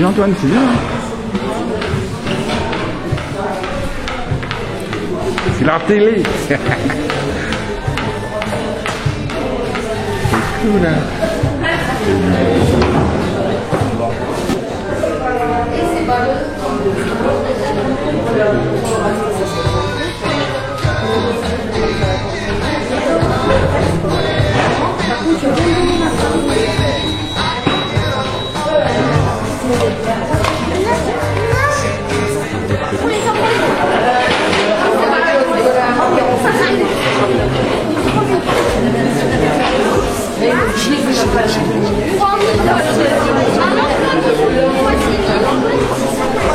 Salut Antoine, c'est bien. C'est la télé. C'est cool, hein.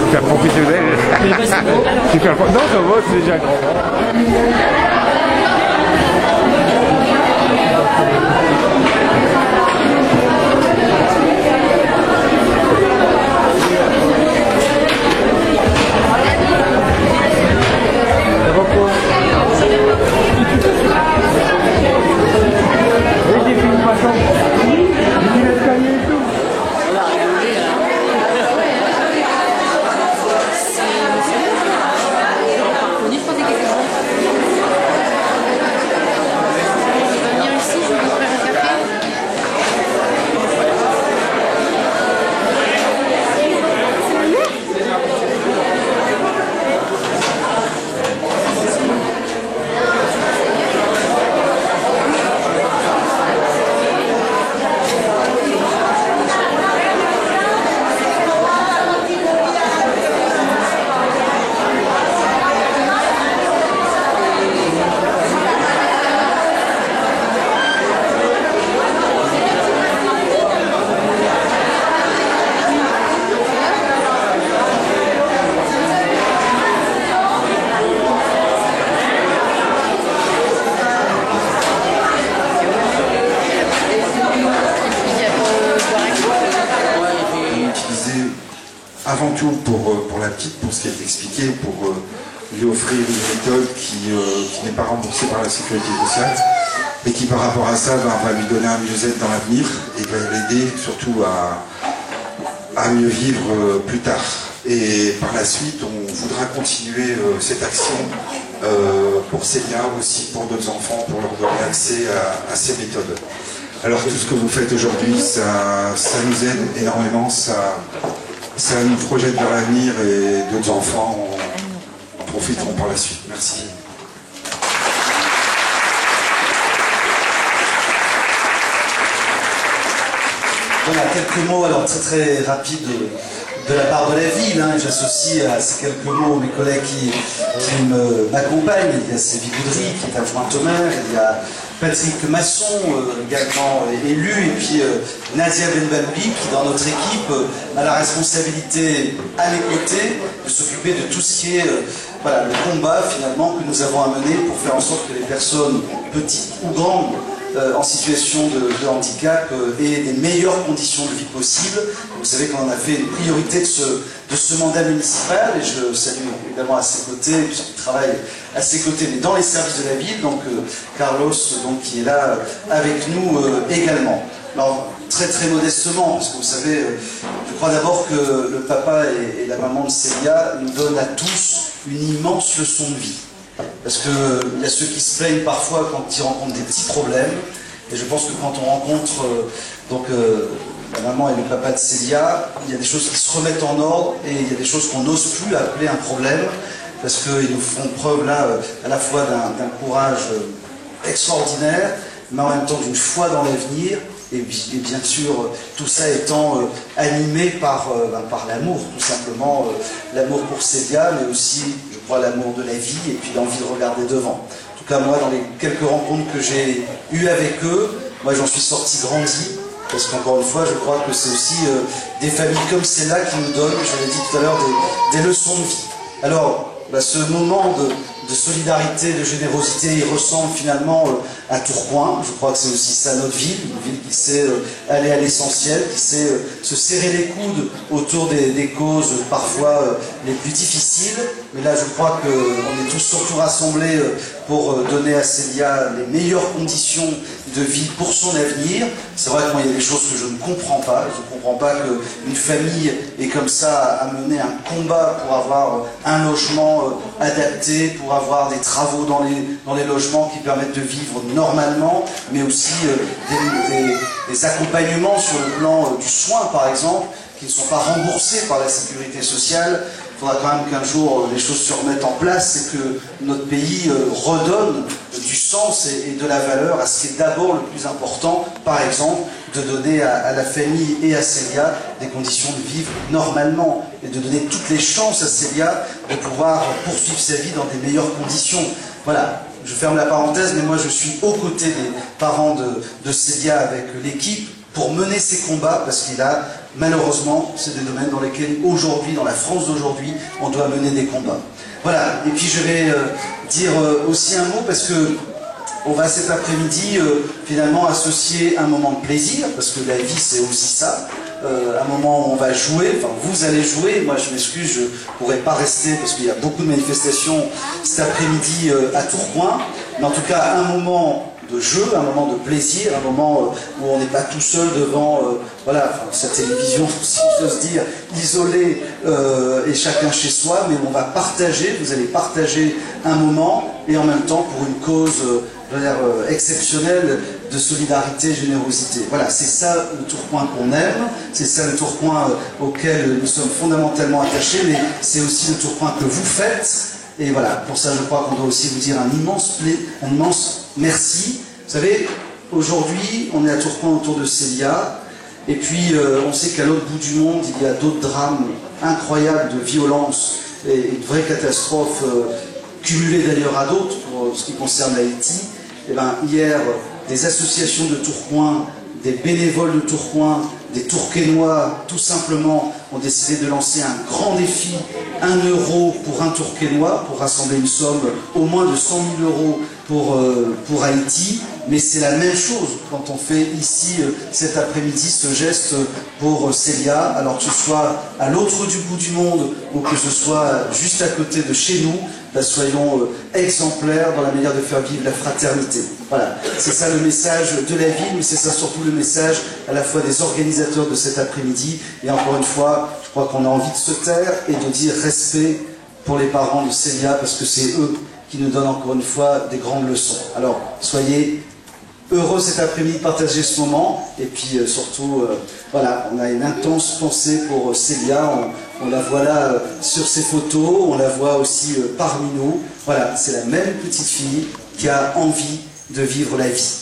Super professionnel. Super. Non, ça va, c'est déjà grand. Avant tout pour la petite, pour ce qui est expliqué, pour lui offrir une méthode qui n'est pas remboursée par la sécurité sociale et qui par rapport à ça va lui donner un mieux-être dans l'avenir et va l'aider surtout à mieux vivre plus tard. Et par la suite, on voudra continuer cette action pour Célia, aussi pour d'autres enfants, pour leur donner accès à ces méthodes. Alors tout ce que vous faites aujourd'hui, ça nous aide énormément, ça nous projette vers l'avenir et d'autres enfants en profiteront par la suite. Merci. Voilà, quelques mots alors très rapides de la part de la ville. J'associe à ces quelques mots mes collègues qui m'accompagnent. Il y a Sylvie Boudry qui est adjointe au maire, il y a Patrick Masson, également élu, et puis Nadia Benbaouli, qui dans notre équipe a la responsabilité à mes côtés de s'occuper de tout ce qui est voilà, le combat finalement que nous avons à mener pour faire en sorte que les personnes petites ou grandes en situation de handicap aient des meilleures conditions de vie possibles. Vous savez qu'on en a fait une priorité de ce mandat municipal, et je salue également à ses côtés, puisqu'il travaille à ses côtés, mais dans les services de la ville, donc Carlos, donc, qui est là avec nous également. Alors, très modestement, parce que vous savez, je crois d'abord que le papa et la maman de Célia nous donnent à tous une immense leçon de vie. Parce qu'il y a ceux qui se plaignent parfois quand ils rencontrent des petits problèmes, et je pense que quand on rencontre la maman et le papa de Célia, il y a des choses qui se remettent en ordre, et il y a des choses qu'on n'ose plus appeler un problème, parce qu'ils nous font preuve là à la fois d'un courage extraordinaire, mais en même temps d'une foi dans l'avenir, et bien sûr tout ça étant animé par l'amour, tout simplement, l'amour pour Célia, mais aussi, je crois, l'amour de la vie, et puis l'envie de regarder devant. En tout cas, moi, dans les quelques rencontres que j'ai eues avec eux, moi j'en suis sorti grandi, parce qu'encore une fois, je crois que c'est aussi des familles comme celle-là qui nous donnent, je l'ai dit tout à l'heure, des leçons de vie. Alors, ce moment de solidarité, de générosité, il ressemble finalement à Tourcoing. Je crois que c'est aussi ça notre ville, une ville qui sait aller à l'essentiel, qui sait se serrer les coudes autour des causes parfois les plus difficiles. Mais là, je crois qu'on est tous surtout rassemblés pour donner à Célia les meilleures conditions de vie pour son avenir. C'est vrai que moi, il y a des choses que je ne comprends pas. Je ne comprends pas qu'une famille ait comme ça à mener un combat pour avoir un logement adapté, pour avoir des travaux dans les logements qui permettent de vivre normalement, mais aussi des accompagnements sur le plan du soin, par exemple, qui ne sont pas remboursés par la sécurité sociale. Il faudra quand même qu'un jour les choses se remettent en place et que notre pays redonne du sens et de la valeur à ce qui est d'abord le plus important, par exemple, de donner à la famille et à Célia des conditions de vivre normalement et de donner toutes les chances à Célia de pouvoir poursuivre sa vie dans des meilleures conditions. Voilà, je ferme la parenthèse, mais moi je suis aux côtés des parents de Célia avec l'équipe pour mener ces combats, parce qu'il a, malheureusement, c'est des domaines dans lesquels aujourd'hui, dans la France d'aujourd'hui, on doit mener des combats. Voilà, et puis je vais dire aussi un mot, parce que on va cet après-midi finalement associer un moment de plaisir, parce que la vie c'est aussi ça, un moment où on va jouer, enfin vous allez jouer, moi je m'excuse, je ne pourrai pas rester parce qu'il y a beaucoup de manifestations cet après-midi à Tourcoing, mais en tout cas un moment de jeu, un moment de plaisir, un moment où on n'est pas tout seul devant sa télévision, si j'ose dire, isolé et chacun chez soi, mais on va partager, vous allez partager un moment et en même temps pour une cause exceptionnelle de solidarité et générosité. Voilà, c'est ça le Tourcoing qu'on aime, c'est ça le Tourcoing auquel nous sommes fondamentalement attachés, mais c'est aussi le Tourcoing que vous faites. Et voilà, pour ça je crois qu'on doit aussi vous dire un immense merci. Vous savez, aujourd'hui, on est à Tourcoing autour de Célia, et puis on sait qu'à l'autre bout du monde, il y a d'autres drames incroyables de violence et de vraies catastrophes cumulées d'ailleurs à d'autres pour ce qui concerne Haïti. Et bien, hier, des associations de Tourcoing, des bénévoles de Tourcoing, des Tourquenois, tout simplement, ont décidé de lancer un grand défi, 1 euro pour un Tourquenois, pour rassembler une somme au moins de 100 000 euros pour Haïti. Mais c'est la même chose quand on fait ici, cet après-midi, ce geste pour Célia, alors que ce soit à l'autre bout du monde ou que ce soit juste à côté de chez nous, ben soyons exemplaires dans la manière de faire vivre la fraternité. Voilà, c'est ça le message de la ville, mais c'est ça surtout le message à la fois des organisateurs de cet après-midi. Et encore une fois, je crois qu'on a envie de se taire et de dire respect pour les parents de Célia, parce que c'est eux qui nous donnent encore une fois des grandes leçons. Alors, soyez heureux cet après-midi de partager ce moment, et puis surtout, voilà, on a une intense pensée pour Célia, on la voit là sur ses photos, on la voit aussi parmi nous. Voilà, c'est la même petite fille qui a envie de vivre la vie.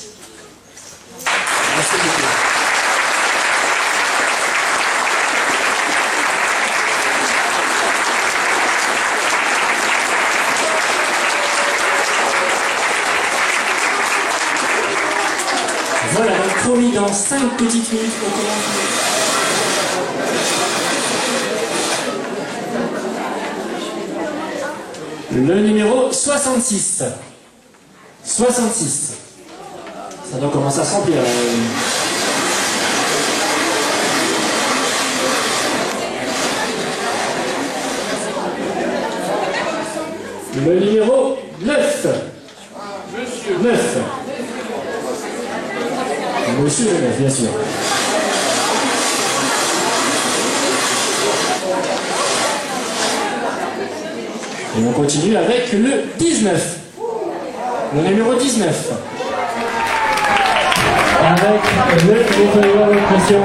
Merci beaucoup. Voilà, donc promis, dans 5 petites minutes, on commence. Le numéro 66. 66. Ça doit commencer à se remplir. Le numéro 9. Monsieur 9. Monsieur le 9, bien sûr. Et on continue avec le 19. Le numéro 19. Avec le nettoyeur de pression.